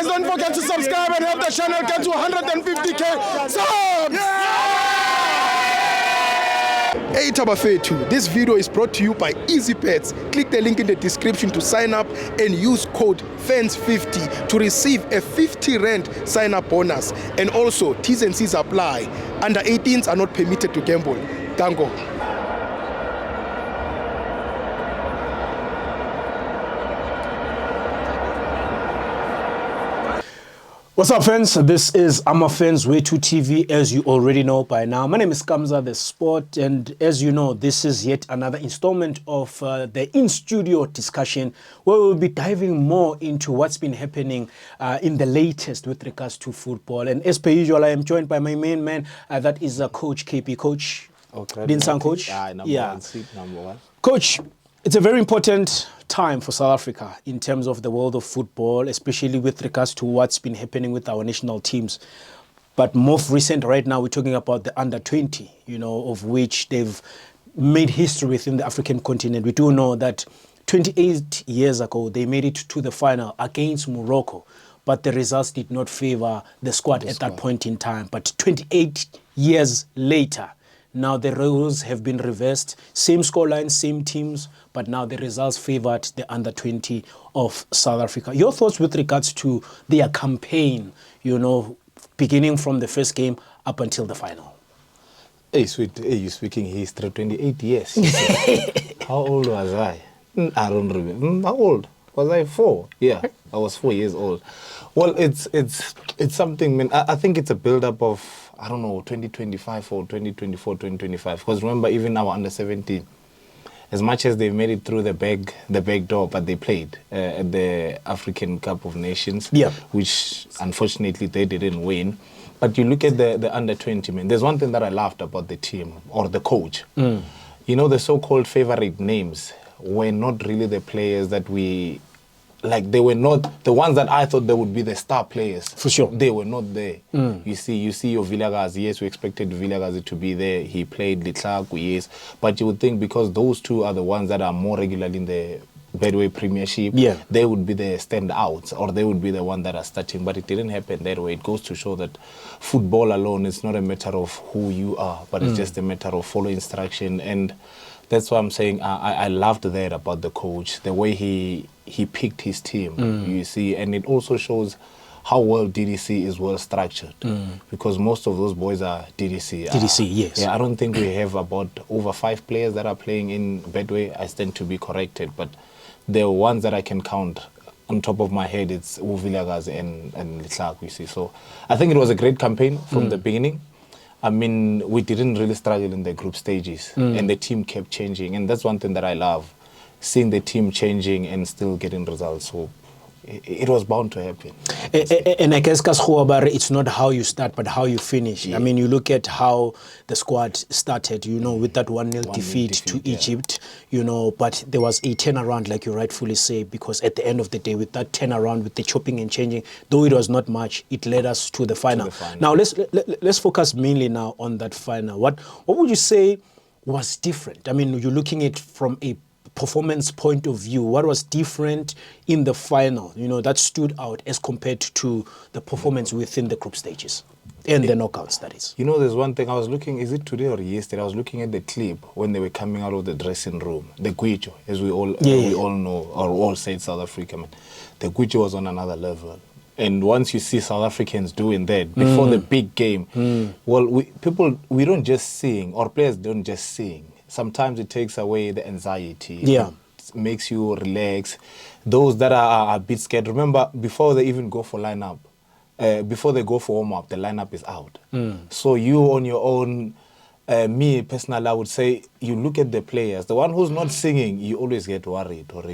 Guys, don't forget to subscribe and help the channel get to 150k subs! Hey Tabafetu, this video is brought to you by EASYBET. Click the link in the description to sign up and use code FANS50 to receive a 50 Rand sign up bonus. And also, T&Cs apply. Under 18s are not permitted to gamble. Tango. What's up, fans? This is FANS Wethu TV, as you already know by now. My name is Kamza the Sport, and as you know, this is yet another installment of the in-studio discussion where we'll be diving more into what's been happening in the latest with regards to football. And as per usual, I am joined by my main man, that is Coach KP. Coach, Dinsan Coach. Number one. Coach, it's a very important time for South Africa in terms of the world of football, especially with regards to what's been happening with our national teams. But more recent right now, we're talking about the under 20, of which they've made history within the African continent. We do know that 28 years ago, they made it to the final against Morocco, but the results did not favor the squad at that point in time. But 28 years later, now the roles have been reversed, same scoreline, same teams, but now the results favored the under 20 of South Africa. Your thoughts with regards to their campaign, beginning from the first game up until the final? Hey, sweet, hey, you're speaking history, 28 years. How old was I? I don't remember. How old? Was I 4? Yeah, I was 4 years old. Well, it's something, man. I think it's a build-up of, I don't know, 2025 or 2024, 2025. Because remember, even our under 17, as much as they made it through the back door, but they played at the African Cup of Nations, which unfortunately they didn't win. But you look at the under 20, man. There's one thing that I loved about the team or the coach. The so-called favorite names were not really the players that we. Like, they were not the ones that I thought they would be the star players. For sure. They were not there. You see your Vilakazi. Yes, we expected Vilakazi to be there. He played Litlaku, yes. But you would think because those two are the ones that are more regularly in the Bedway Premiership, they would be the standouts or they would be the one that are starting. But it didn't happen that way. It goes to show that football alone is not a matter of who you are, but it's just a matter of following instruction. And that's why I'm saying I loved that about the coach, the way he picked his team, you see, and it also shows how well DDC is well structured because most of those boys are DDC. DDC, yes. Yeah, I don't think we have about over 5 players that are playing in Bedway. I stand to be corrected, but the ones that I can count on top of my head, it's Vilakazi and Litlaku, you see. So I think it was a great campaign from the beginning. I mean, we didn't really struggle in the group stages and the team kept changing. And that's one thing that I love, seeing the team changing and still getting results. So it was bound to happen. And I guess, it's not how you start, but how you finish. I mean, you look at how the squad started, with that 1-0 defeat to Egypt, but there was a turnaround, like you rightfully say, because at the end of the day, with that turnaround, with the chopping and changing, though it was not much, it led us to the final. Now, let's focus mainly now on that final. What would you say was different? I mean, you're looking at it from a performance point of view. What was different in the final, that stood out as compared to the performance within the group stages and the knockouts, that is? There's one thing I was looking, is it today or yesterday? I was looking at the clip when they were coming out of the dressing room. The Guicho, as we all know, or all say in South Africa, man. The Guicho was on another level. And once you see South Africans doing that before the big game, well, we don't just sing, or players don't just sing. Sometimes it takes away the anxiety. It makes you relax. Those that are a bit scared, remember, before they even go for lineup, before they go for warm-up, the lineup is out. So you on your own, me personally, I would say, you look at the players. The one who's not singing, you always get worried. Or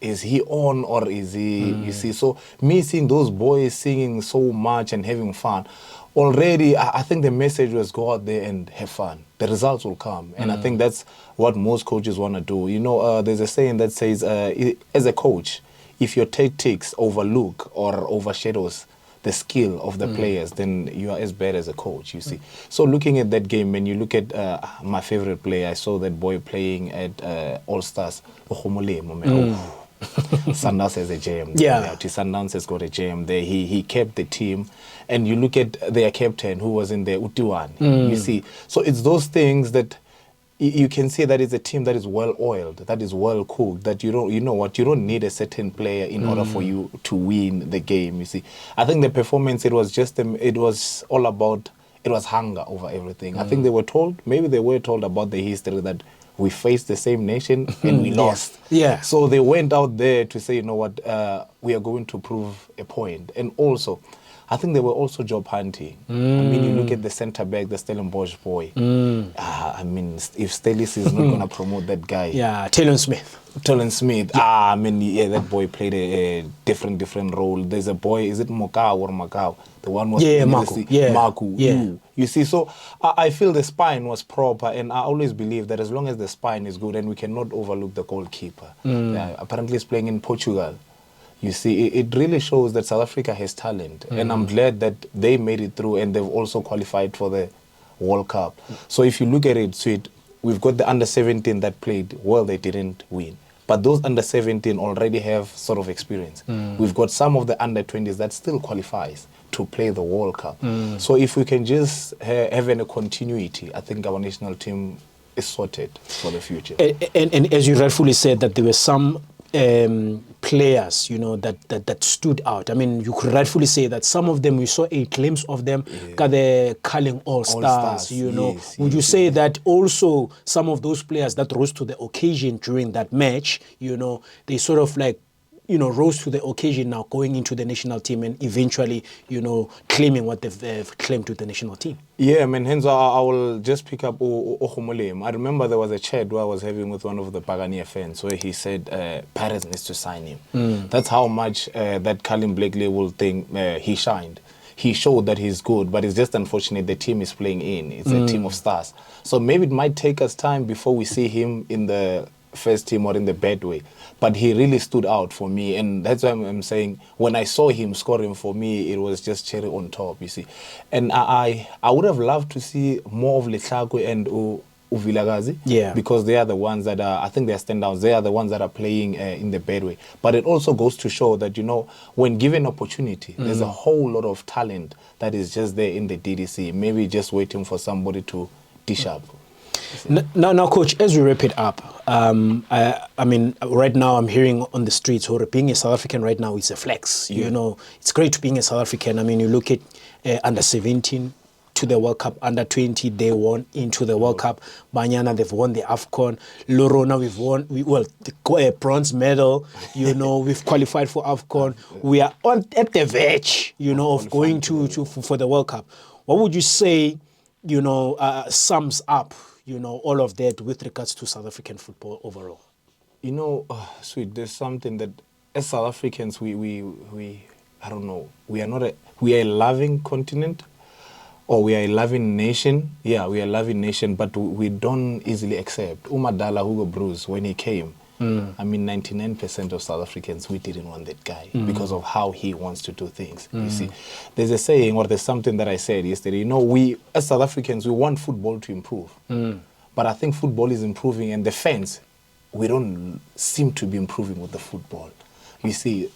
is he on or is he, you see? So me seeing those boys singing so much and having fun, already, I think the message was go out there and have fun. The results will come. And I think that's what most coaches want to do. There's a saying that says, as a coach, if your tactics overlook or overshadows the skill of the players, then you are as bad as a coach, you see. So looking at that game, when you look at my favorite player, I saw that boy playing at All Stars, Sundowns has a gem. Yeah. Sundowns has got a gem there. He kept the team. And you look at their captain who was in there, Utiwan. You see. So it's those things that you can see that it's a team that is well oiled, that is well cooked, that you don't need a certain player in order for you to win the game, you see. I think the performance, it was all about, it was hunger over everything. I think they were told about the history that we faced the same nation and we lost. Yeah. So they went out there to say, you know what, we are going to prove a point. And also, I think they were also job hunting. I mean, you look at the centre back, the Stellenbosch boy. I mean, if Stellis is not going to promote that guy. Yeah, Talon Smith. I mean, yeah, that boy played a different role. There's a boy, is it Mokau or Macau? The one was Maku. Maku. Yeah. You see, so I feel the spine was proper, and I always believe that as long as the spine is good, and we cannot overlook the goalkeeper. Apparently, he's playing in Portugal. You see, it really shows that South Africa has talent. And I'm glad that they made it through and they've also qualified for the World Cup. So if you look at it, Sweet, we've got the under-17 that played well, they didn't win. But those under-17 already have sort of experience. We've got some of the under-20s that still qualifies to play the World Cup. So if we can just have a continuity, I think our national team is sorted for the future. And as you rightfully said, that there were some players, you know, that stood out. I mean, you could rightfully say that some of them, we saw a glimpse of them, got the Culling All-Stars, you know. Would you say that also some of those players that rose to the occasion during that match, you know, they sort of like, you know, rose to the occasion now going into the national team and eventually, you know, claiming what they've claimed to the national team? Yeah, I mean, hence I will just pick up Ohomolem. I remember there was a chat where I was having with one of the Pagania fans where he said Paris needs to sign him. That's how much that Callum Blakely will think he shined. He showed that he's good, but it's just unfortunate the team is playing in. It's a team of stars. So maybe it might take us time before we see him in the first team or in the bad way. But he really stood out for me, and that's why I'm saying when I saw him scoring for me, it was just cherry on top, you see. And I would have loved to see more of Letlhakwe and Uvilagazi, because they are the ones that are, I think they are standouts. They are the ones that are playing in the bad way. But it also goes to show that, you know, when given opportunity, there's a whole lot of talent that is just there in the DDC, maybe just waiting for somebody to dish up. Now, Coach, as we wrap it up, I mean, right now I'm hearing on the streets, or being a South African right now is a flex. You know, it's great being a South African. I mean, you look at under 17 to the World Cup, under 20 they won into the World Cup. Banyana, they've won the AFCON. Lorona, we've won the bronze medal. You know, we've qualified for AFCON. We are at the verge, you know, of going for the World Cup. What would you say, you know, sums up, you know, all of that with regards to South African football overall? You know, Sweet, there's something that as South Africans, we I don't know, we are a loving continent, or we are a loving nation. Yeah, we are a loving nation, but we don't easily accept. Umadala Hugo Bruce, when he came, I mean, 99% of South Africans, we didn't want that guy because of how he wants to do things. You see, there's a saying, or there's something that I said yesterday, you know, we, as South Africans, we want football to improve. But I think football is improving, and the fans, we don't seem to be improving with the football. You see,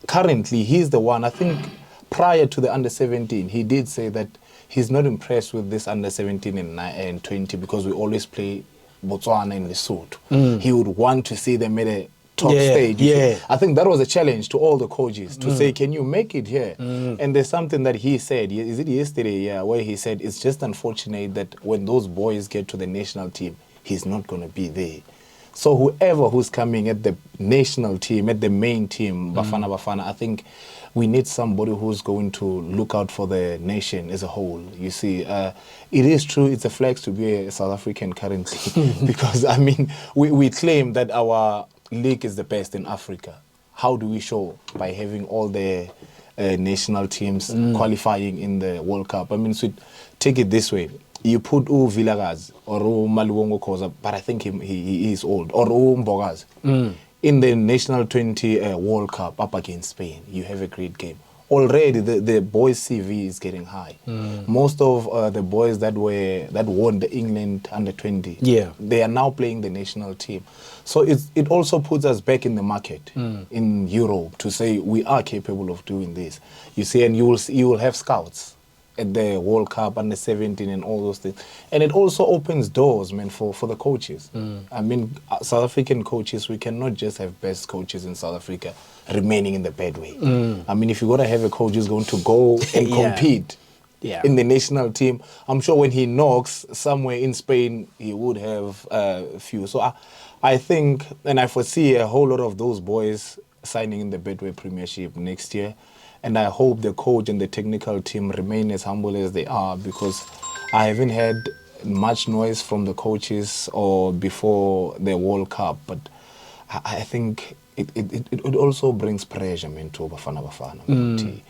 currently, he's the one, I think, prior to the under-17, he did say that he's not impressed with this under-17 and 20 because we always play Botswana and Lesotho. He would want to see them at a top stage. I think that was a challenge to all the coaches to say, can you make it here? And there's something that he said, is it yesterday? Yeah, where he said, it's just unfortunate that when those boys get to the national team, he's not going to be there. So whoever who's coming at the national team, at the main team, Bafana, I think we need somebody who's going to look out for the nation as a whole. You see, it is true, it's a flex to be a South African currently because, I mean, we claim that our league is the best in Africa. How do we show? By having all the national teams qualifying in the World Cup. I mean, so take it this way. You put Vilagaz or Maluongo Koza, but I think he is old, or Mbogaz. In the National 20 World Cup up against Spain, you have a great game. already the boys' CV is getting high. Most of the boys that won the England under-20, they are now playing the national team. So it also puts us back in the market in Europe to say we are capable of doing this. You see, and you will have scouts at the World Cup under 17 and all those things. And it also opens doors, man, for the coaches. I mean, South African coaches, we cannot just have best coaches in South Africa remaining in the bad way. I mean, if you're going to have a coach who's going to go and compete in the national team, I'm sure when he knocks somewhere in Spain, he would have a few. So I think, and I foresee a whole lot of those boys signing in the Betway Premiership next year. And I hope the coach and the technical team remain as humble as they are, because I haven't had much noise from the coaches or before the World Cup. But I think it also brings pressure, man, to Bafana.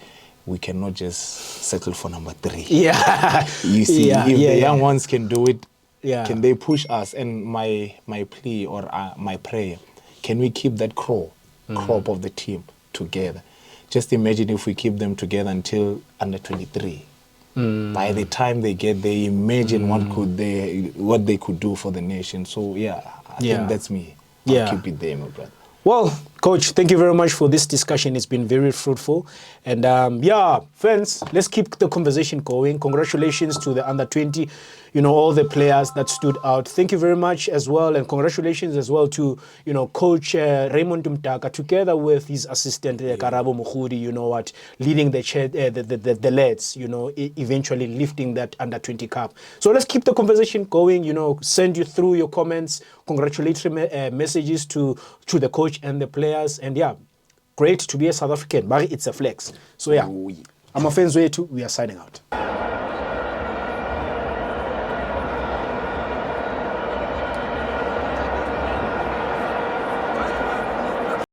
We cannot just settle for number 3. Yeah. You see, if the young ones can do it, can they push us? And my plea or my prayer, can we keep that crop of the team together? Just imagine if we keep them together until under 23. By the time they get there, imagine what they could do for the nation. So I think that's me. I'll keep it there, my brother. Well, Coach, thank you very much for this discussion. It's been very fruitful. And fans, let's keep the conversation going. Congratulations to the under-20, all the players that stood out. Thank you very much as well. And congratulations as well to, Coach Raymond Tumtaka, together with his assistant, Karabo Mukhudi, leading the lads, eventually lifting that under-20 cup. So let's keep the conversation going, send you through your comments, congratulatory messages to the coach and the players. And great to be a South African, but it's a flex. So I'm a FANS Wethu. We are signing out.